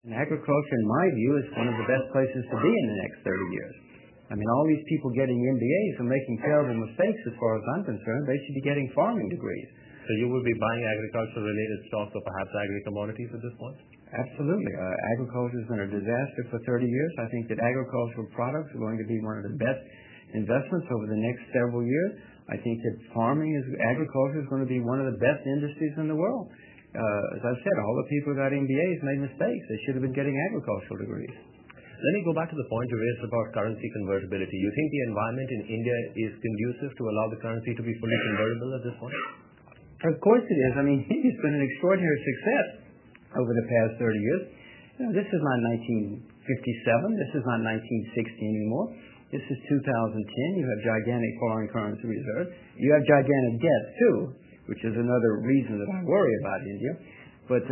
And agriculture, in my view, is one of the best places to be in the next 30 years. I mean, all these people getting MBAs are making terrible mistakes as far as I'm concerned. They should be getting farming degrees. So you will be buying agriculture-related stocks or perhaps agri-commodities at this point? Absolutely. Agriculture has been a disaster for 30 years. I think that agricultural products are going to be one of the best investments over the next several years. I think that agriculture is going to be one of the best industries in the world. As I said, all the people who got MBAs made mistakes. They should have been getting agricultural degrees. Let me go back to the point you raised about currency convertibility. You think the environment in India is conducive to allow the currency to be fully convertible at this point? Of course it is. I mean, India's been an extraordinary success over the past 30 years. You know, this is not 1957. This is not 1960 anymore. This is 2010. You have gigantic foreign currency reserves. You have gigantic debt, too, which is another reason that I worry about India. But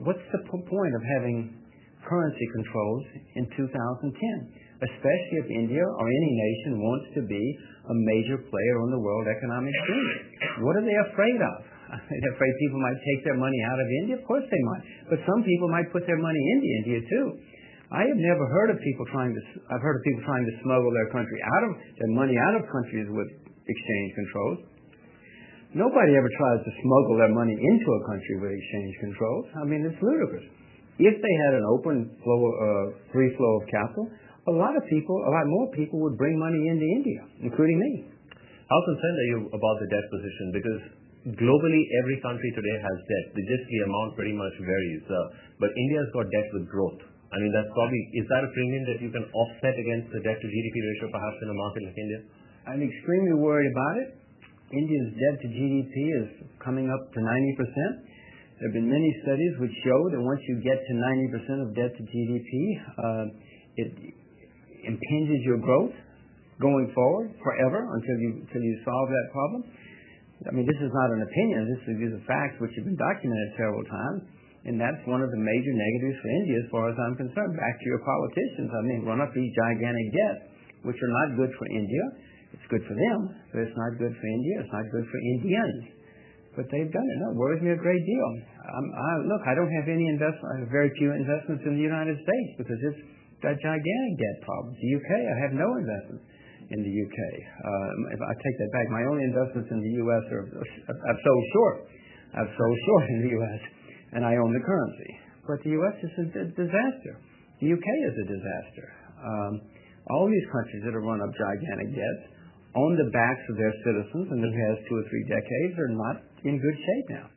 what's the point of having currency controls in 2010, especially if India or any nation wants to be a major player on the world economic scene? What are they afraid of? They're afraid people might take their money out of India? Of course they might. But some people might put their money into India, too. I have never heard of people I've heard of people trying to smuggle their money out of countries with exchange controls. Nobody ever tries to smuggle their money into a country with exchange controls. I mean, it's ludicrous. If they had an open free flow of capital, a lot more people would bring money into India, including me. How concerned are you about the debt position? Because globally, every country today has debt. Just the amount pretty much varies. But India's got debt with growth. I mean, is that a premium that you can offset against the debt to GDP ratio perhaps in a market like India? I'm extremely worried about it. India's debt to GDP is coming up to 90%. There have been many studies which show that once you get to 90% of debt to GDP, it impinges your growth going forward forever until you solve that problem. I mean, this is not an opinion. These are facts which have been documented several times, and that's one of the major negatives for India as far as I'm concerned. Back to your politicians, I mean, run up these gigantic debts, which are not good for India. It's good for them, but it's not good for India. It's not good for Indians. But they've done it. No, it worries me a great deal. Look, I don't have any investment. I have very few investments in the United States because it's got gigantic debt problems. The UK, I have no investments in the UK. If I take that back, my only investments in the U.S. I've sold short. I've sold short in the U.S. and I own the currency. But the U.S. is a disaster. The UK is a disaster. All these countries that have run up gigantic debts on the backs of their citizens in the past 2 or 3 decades are not in good shape now.